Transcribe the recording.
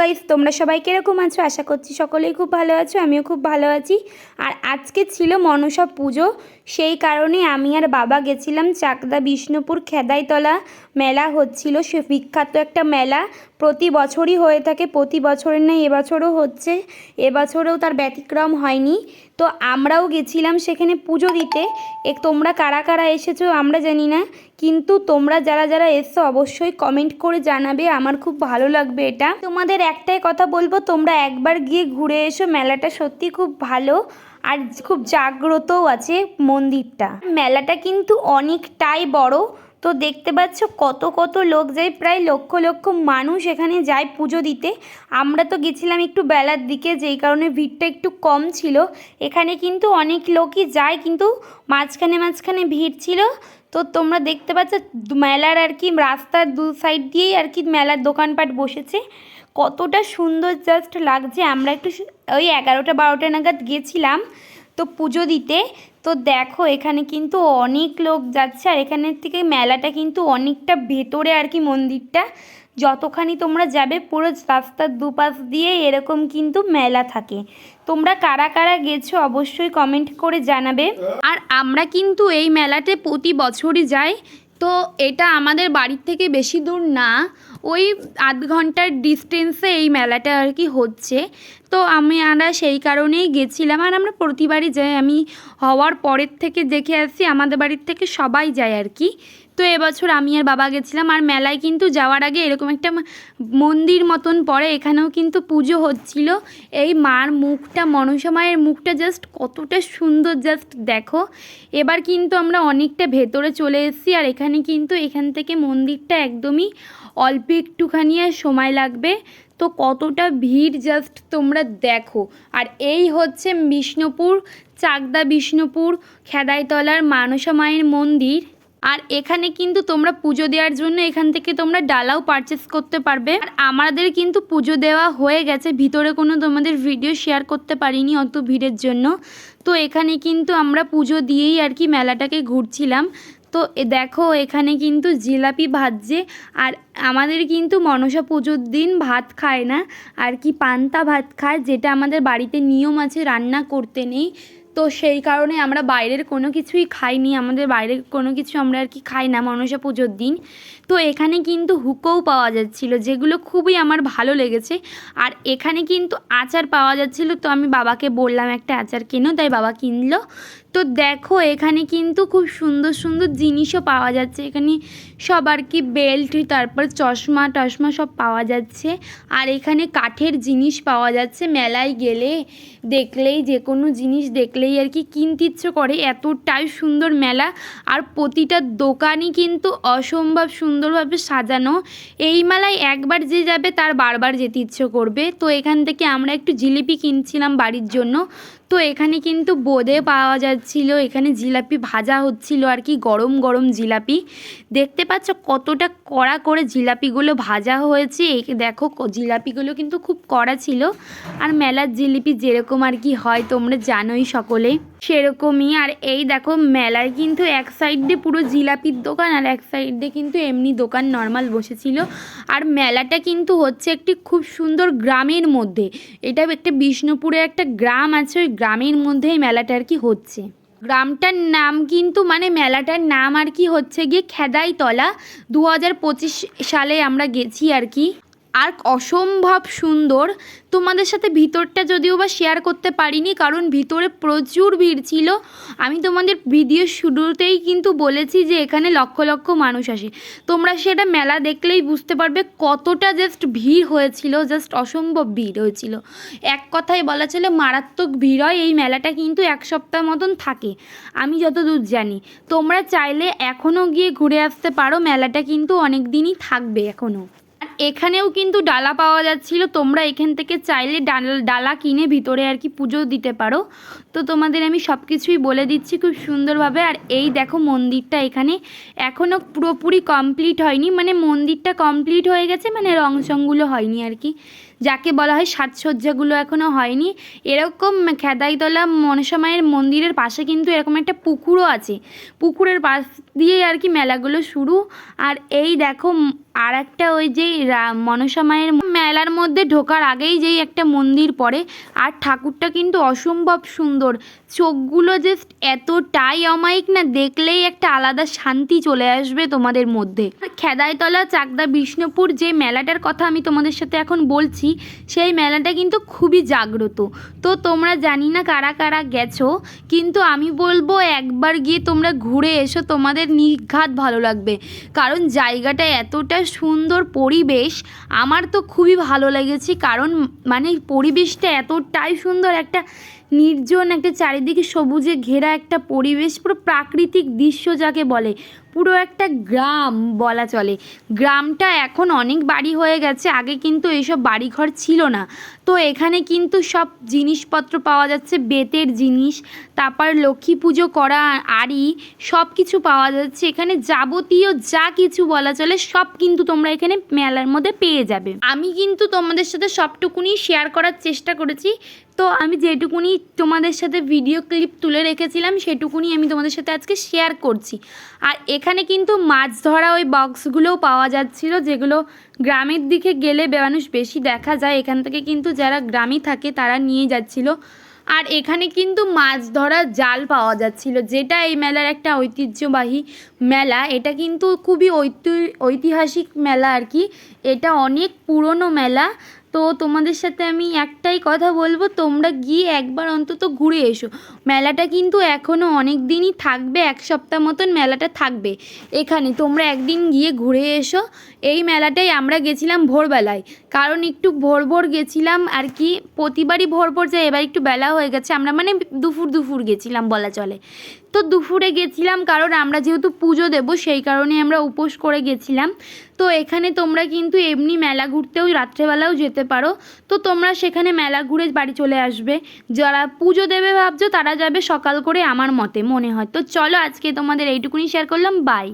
Guys, তোমরা সবাই কিরকম আছো? আশা করছি সকলেই খুব ভালো আছো, আমিও খুব ভালো আছি। আর আজকে ছিল মনসা পুজো, সেই কারণে আমি আর বাবা গেছিলাম চাকদা বিষ্ণুপুর খেদাইতলা। মেলা হচ্ছিল, সে বিখ্যাত একটা মেলা, প্রতি বছরই হয়ে থাকে, প্রতি বছরের নেই এবছরও হচ্ছে, এবছরেও তার ব্যতিক্রম হয়নি। তো আমরাও গেছিলাম সেখানে পুজো দিতে। তোমরা কারা কারা এসেছো আমরা জানি না, কিন্তু তোমরা যারা যারা এসছো অবশ্যই কমেন্ট করে জানাবে, আমার খুব ভালো লাগবে এটা। তোমাদের একটাই কথা বলবো, তোমরা একবার গিয়ে ঘুরে এসো, মেলাটা সত্যি খুব ভালো আর খুব জাগ্রতও আছে মন্দিরটা। মেলাটা কিন্তু অনেকটাই বড়, তো দেখতে পাচ্ছ কত কত লোক যায়, প্রায় লক্ষ লক্ষ মানুষ এখানে যায় পুজো দিতে। আমরা তো গেছিলাম একটু বেলার দিকে, যেই কারণে ভিড়টা একটু কম ছিল। এখানে কিন্তু অনেক লোকই যায়, কিন্তু মাঝখানে মাঝখানে ভিড় ছিল। তো তোমরা দেখতে পাচ্ছ মেলার আর কি রাস্তার দু সাইড দিয়েই আর কি মেলার দোকানপাট বসেছে, কতটা সুন্দর জাস্ট লাগছে। আমরা একটু ওই 11টা-12টা নাগাদ গেছিলাম তো পুজো দিতে। তো দেখো এখানে কিন্তু অনেক লোক যাচ্ছে, আর এখানের থেকে মেলাটা কিন্তু অনেকটা ভেতরে আর কি মন্দিরটা। যতখানি তোমরা যাবে পুরো রাস্তার দুপাশ দিয়ে এরকম কিন্তু মেলা থাকে। তোমরা কারা কারা গেছো অবশ্যই কমেন্ট করে জানাবে। আর আমরা কিন্তু এই মেলাতে প্রতি বছরই যাই। তো এটা আমাদের বাড়ির থেকে বেশি দূর না, ওই আধ ঘন্টার ডিস্টেন্সে এই মেলাটা আর কি হচ্ছে। তো আমরা সেই কারণেই গেছিলাম, আর আমরা প্রতিবারই যাই। আমি হওয়ার পরের থেকে দেখে আসছি, আমাদের বাড়ির থেকে সবাই যায় আর কি। তো এবছর আমি আর বাবা গেছিলাম। আর মেলায় কিন্তু যাওয়ার আগে এরকম একটা মন্দির মতন পড়ে, এখানেও কিন্তু পুজো হচ্ছিল। এই মার মুখটা, মনসা মায়ের মুখটা জাস্ট কতটা সুন্দর, জাস্ট দেখো। এবার কিন্তু আমরা অনেকটা ভেতরে চলে এসেছি, আর এখানে কিন্তু এখান থেকে মন্দিরটা একদমই অল্প একটুখানি আর সময় লাগবে। তো কতটা ভিড় জাস্ট তোমরা দেখো। আর এই হচ্ছে বিষ্ণুপুর, চাকদা বিষ্ণুপুর খেদাইতলার মনসা মায়ের মন্দির। আর এখানে কিন্তু তোমরা পুজো দেওয়ার জন্য এখান থেকে তোমরা ডালাও পারচেস করতে পারবে। আর আমাদের কিন্তু পুজো দেওয়া হয়ে গেছে, ভিতরে কোনো তোমাদের ভিডিও শেয়ার করতে পারিনি অত ভিড়ের জন্য। তো এখানে কিন্তু আমরা পুজো দিয়েই আর কি মেলাটাকে ঘুরছিলাম। তো দেখো এখানে কিন্তু জিলাপি ভাজছে। আর আমাদের কিন্তু মনসা পুজোর দিন ভাত খায় না আর কি, পান্তা ভাত খায়, যেটা আমাদের বাড়িতে নিয়ম আছে, রান্না করতে নেই। তো সেই কারণে আমরা বাইরের কোনো কিছুই খাইনি, আমাদের বাইরের কোনো কিছু আমরা আর কি খাই না মনসা পুজোর দিন। তো এখানে কিন্তু হুকোও পাওয়া যাচ্ছিলো, যেগুলো খুবই আমার ভালো লেগেছে। আর এখানে কিন্তু আচার পাওয়া যাচ্ছিলো, তো আমি বাবাকে বললাম একটা আচার কেনো, তাই বাবা কিনলো। তো দেখো এখানে কিন্তু খুব সুন্দর সুন্দর জিনিসও পাওয়া যাচ্ছে, এখানে সব আর কি বেল্ট, তারপর চশমা টশমা সব পাওয়া যাচ্ছে। আর এখানে কাঠের জিনিস পাওয়া যাচ্ছে, মেলায় গেলে দেখলেই, যে কোনো জিনিস দেখলেই আর কি কিনতে ইচ্ছে করে, এতটাই সুন্দর মেলা। আর প্রতিটা দোকানই কিন্তু অসম্ভব সুন্দরভাবে সাজানো। এই মেলায় একবার যে যাবে তার বারবার যেতে ইচ্ছে করবে। তো এখান থেকে আমরা একটু জিলিপি কিনছিলাম বাড়ির জন্য। তো এখানে কিন্তু বোঁদে পাওয়া যাচ্ছিল, এখানে জিলাপি ভাজা হচ্ছিল আর কি, গরম গরম জিলাপি। দেখতে পাচ্ছ কতটা কড়া করে জিলাপিগুলো ভাজা হয়েছে, দেখো জিলাপিগুলো কিন্তু খুব কড়া ছিল। আর মেলার জিলিপি যেরকম আর কি হয় তোমরা জানোই সকলে, সেরকমই। আর এই দেখো মেলায় কিন্তু এক সাইডে পুরো জিলাপির দোকান, আর এক সাইডে কিন্তু এমনি দোকান নর্মাল বসেছিল। আর মেলাটা কিন্তু হচ্ছে একটি খুব সুন্দর গ্রামের মধ্যে, এটা একটা বিষ্ণুপুরে একটা গ্রাম আছে, ওই গ্রামের মধ্যেই মেলাটা আর কি হচ্ছে। গ্রামটার নাম কিন্তু মানে মেলাটার নাম আর কি হচ্ছে গিয়ে খেদাইতলা। 2025 সালে আমরা গেছি আর কি। আর অসম্ভব সুন্দর। তোমাদের সাথে ভিতরটা যদিও বা শেয়ার করতে পারিনি, কারণ ভিতরে প্রচুর ভিড় ছিল। আমি তোমাদের ভিডিও শুরুতেই কিন্তু বলেছি যে এখানে লক্ষ লক্ষ মানুষ আসে, তোমরা সেটা মেলা দেখলেই বুঝতে পারবে কতটা জাস্ট ভিড় হয়েছিল, জাস্ট অসম্ভব ভিড় হয়েছিল। এক কথায় বলা চলে মারাত্মক ভিড় হয়। এই মেলাটা কিন্তু 1 সপ্তাহ মতন থাকে আমি যতদূর জানি। তোমরা চাইলে এখনও গিয়ে ঘুরে আসতে পারো, মেলাটা কিন্তু অনেক দিনই থাকবে এখনও। আর এখানেও কিন্তু ডালা পাওয়া যাচ্ছিল, তোমরা এখান থেকে চাইলে ডালা কিনে ভিতরে আর কি পুজো দিতে পারো। তো তোমাদের আমি সব কিছুই বলে দিচ্ছি খুব সুন্দরভাবে। আর এই দেখো মন্দিরটা এখানে এখনও পুরোপুরি কমপ্লিট হয়নি, মানে মন্দিরটা কমপ্লিট হয়ে গেছে, মানে রং চংগুলো হয়নি আর কি, যাকে বলা হয় সাজসজ্জাগুলো এখনও হয়নি। এরকম খেদাইতলা মনসা মায়ের মন্দিরের পাশে কিন্তু এরকম একটা পুকুরও আছে, পুকুরের পাশ দিয়েই আর কি মেলাগুলো শুরু। আর এই দেখো আর একটা ওই যে মনসা মায়ের মেলার মধ্যে ঢোকার আগেই যেই একটা মন্দির পড়ে, আর ঠাকুরটা কিন্তু অসম্ভব সুন্দর, চোখগুলো জাস্ট এতটাই অমায়িক না, দেখলেই একটা আলাদা শান্তি চলে আসবে তোমাদের মধ্যে। খেদাইতলা চাকদা বিষ্ণুপুর যে মেলাটার কথা আমি তোমাদের সাথে এখন বলছি, সেই মেলাটা কিন্তু খুবই জাগ্রত। তো তোমরা জানি না কারা কারা গেছো, কিন্তু আমি বলবো একবার গিয়ে তোমরা ঘুরে এসো, তোমাদের নির্ঘাত ভালো লাগবে। কারণ জায়গাটা এতটা সুন্দর, পরিবেশ আমার তো খুবই ভালো লেগেছে। কারণ মানে পরিবেশটা এতটাই সুন্দর, একটা নির্জন, একটা চারিদিকে সবুজে ঘেরা একটা পরিবেশ, পুরো প্রাকৃতিক দৃশ্য যাকে বলে, পুরো একটা গ্রাম বলা চলে। গ্রামটা এখন অনেক বাড়ি হয়ে গেছে, আগে কিন্তু এইসব বাড়িঘর ছিল না। তো এখানে কিন্তু সব জিনিসপত্র পাওয়া যাচ্ছে, বেতের জিনিস, তারপর লক্ষ্মী পুজো করা আড়ি, সব কিছু পাওয়া যাচ্ছে এখানে। যাবতীয় যা কিছু বলা চলে সব কিন্তু তোমরা এখানে মেলার মধ্যে পেয়ে যাবে। আমি কিন্তু তোমাদের সাথে সবটুকুনি শেয়ার করার চেষ্টা করেছি। তো আমি যেটুকুনি তোমাদের সাথে ভিডিও ক্লিপ তুলে রেখেছিলাম সেটুকুনি আমি তোমাদের সাথে আজকে শেয়ার করছি। আর এখানে কিন্তু মাছ ধরা ওই বক্সগুলোও পাওয়া যাচ্ছিলো, যেগুলো গ্রামের দিকে গেলে মানুষ বেশি দেখা যায়। এখান থেকে কিন্তু যারা গ্রামে থাকে তারা নিয়ে যাচ্ছিলো। আর এখানে কিন্তু মাছ ধরার জাল পাওয়া যাচ্ছিলো, যেটা এই মেলার একটা ঐতিহ্যবাহী মেলা। এটা কিন্তু খুবই ঐতিহাসিক মেলা আর কি, এটা অনেক পুরনো মেলা। তো তোমাদের সাথে আমি একটাই কথা বলবো, তোমরা গিয়ে একবার অন্তত ঘুরে এসো। মেলাটা কিন্তু এখনও অনেক দিনই থাকবে, এক সপ্তাহ মতন মেলাটা থাকবে এখানে, তোমরা একদিন গিয়ে ঘুরে এসো। এই মেলাটাই আমরা গেছিলাম ভোরবেলায়, কারণ একটু ভোর গেছিলাম আর কি, প্রতিবারই ভোর যাই, এবার একটু বেলা হয়ে গেছে, আমরা মানে দুপুর গেছিলাম বলা চলে। তো দুপুরে গেছিলাম কারণ আমরা যেহেতু পুজো দেবো সেই কারণে আমরা উপোস করে গেছিলাম। তো এখানে তোমরা কিন্তু এমনি মেলা ঘুরতেও রাত্রেবেলাও যেতে পারো। তো তোমরা সেখানে মেলা ঘুরে বাড়ি চলে আসবে। যারা পুজো দেবে ভাবছো তারা যাবে সকাল করে আমার মতে মনে হয়। তো চলো আজকে তোমাদের এইটুকুনি শেয়ার করলাম, বাই।